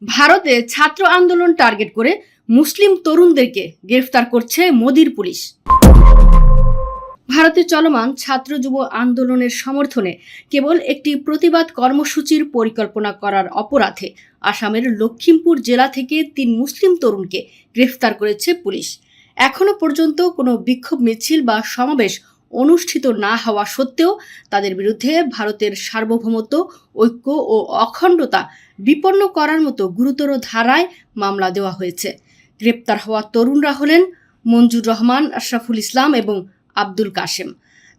ভারতে ছাত্র আন্দোলন টার্গেট করে মুসলিম তরুণদেরকে গ্রেফতার করছে মোদির পুলিশ। ভারতে চলমান ছাত্র যুব আন্দোলনের সমর্থনে কেবল একটি প্রতিবাদ কর্মসূচির পরিকল্পনা করার অপরাধে আসামের লখিমপুর জেলা থেকে ৩ মুসলিম তরুণকে গ্রেফতার করেছে পুলিশ। এখনো পর্যন্ত কোনো বিক্ষোভ মিছিল বা সমাবেশ অনুষ্ঠিত না হওয়া সত্ত্বেও তাদের বিরুদ্ধে ভারতের সার্বভৌমত্ব, ঐক্য ও অখণ্ডতা বিপন্ন করার মতো গুরুতর ধারায় মামলা দেওয়া হয়েছে। গ্রেপ্তার হওয়া তরুণরা হলেন মঞ্জুর রহমান, আশরাফুল ইসলাম এবং আব্দুল কাশেম।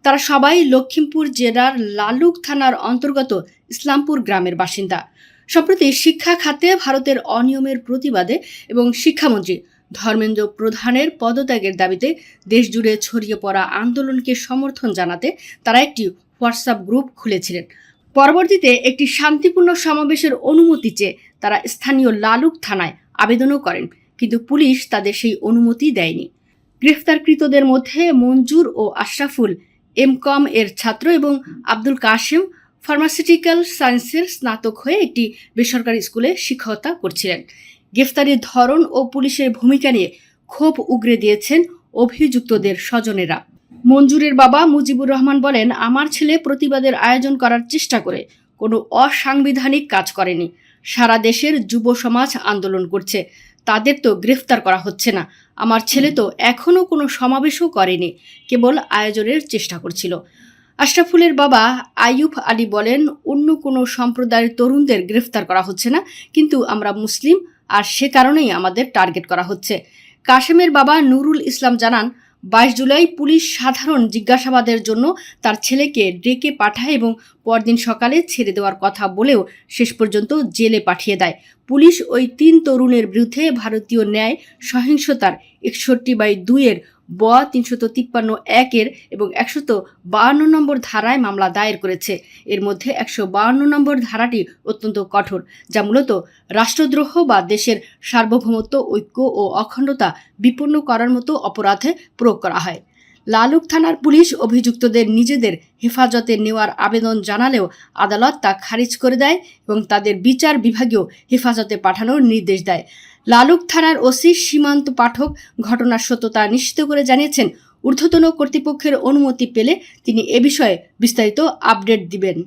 তারা সবাই লখিমপুর জেলার লালুক থানার অন্তর্গত ইসলামপুর গ্রামের বাসিন্দা। সম্প্রতি শিক্ষা খাতে ভারতের অনিয়মের প্রতিবাদে এবং শিক্ষামন্ত্রী ধর্মেন্দ্র প্রধানের পদত্যাগের দাবিতে দেশজুড়ে ছড়িয়ে পড়া আন্দোলনকে সমর্থন জানাতে তারা একটি হোয়াটসঅ্যাপ গ্রুপ খুলেছিলেন। পরবর্তীতে একটি শান্তিপূর্ণ সমাবেশের অনুমতি চেয়ে তারা স্থানীয় লালুক থানায় আবেদনও করেন, কিন্তু পুলিশ তাদের সেই অনুমতি দেয়নি। গ্রেফতারকৃতদের মধ্যে মঞ্জুর ও আশরাফুল এমকম এর ছাত্র এবং আব্দুল কাশেম ফার্মাসিউটিক্যাল সায়েন্সের স্নাতক হয়ে একটি বেসরকারি স্কুলে শিক্ষকতা করছিলেন। গ্রেফতারির ধরন ও পুলিশের ভূমিকা নিয়ে ক্ষোভ উগরে দিয়েছেন অভিযুক্তদের স্বজনেরা। মঞ্জুরের বাবা মুজিবুর রহমান বলেন, আমার ছেলে প্রতিবাদের আয়োজন করার চেষ্টা করে কোনো অসাংবিধানিক কাজ করেনি। সারা দেশের যুব সমাজ আন্দোলন করছে, তাদের তো গ্রেফতার করা হচ্ছে না। আমার ছেলে তো এখনও কোনো সমাবেশও করেনি, কেবল আয়োজনের চেষ্টা করছিল। আশরাফুলের বাবা আইয়ুব আলী বলেন, অন্য কোনো সম্প্রদায়ের তরুণদের গ্রেফতার করা হচ্ছে না, কিন্তু আমরা মুসলিম আর সে কারণেই আমাদের টার্গেট করা হচ্ছে। কাশেমের বাবা নুরুল ইসলাম জানান, 22 জুলাই পুলিশ সাধারণ জিজ্ঞাসাবাদের জন্য তার ছেলেকে ডেকে পাঠায় এবং পরদিন সকালে ছেড়ে দেওয়ার কথা বলেও শেষ পর্যন্ত জেলে পাঠিয়ে দেয়। পুলিশ ওই 3 তরুণের বিরুদ্ধে ভারতীয় ন্যায় সহিংসতার 61/2 ব 353(1) এবং 152 নম্বর ধারায় মামলা দায়ের করেছে। এর মধ্যে 152 নম্বর ধারাটি অত্যন্ত কঠোর, যা মূলত রাষ্ট্রদ্রোহ বা দেশের সার্বভৌমত্ব, ঐক্য ও অখণ্ডতা বিপন্ন করার মতো অপরাধে প্রয়োগ করা হয়। লালুক থানার পুলিশ অভিযুক্তদের নিজেদের হেফাজতে নেওয়ার আবেদন জানালেও আদালত তা খারিজ করে দেয় এবং তাদের বিচার বিভাগীয় হেফাজতে পাঠানোর নির্দেশ দেয়। লালুক থানার ওসি সীমান্ত পাঠক ঘটনার সত্যতা নিশ্চিত করে জানিয়েছেন, ঊর্ধ্বতন কর্তৃপক্ষের অনুমতি পেলে তিনি এ বিষয়ে বিস্তারিত আপডেট দিবেন।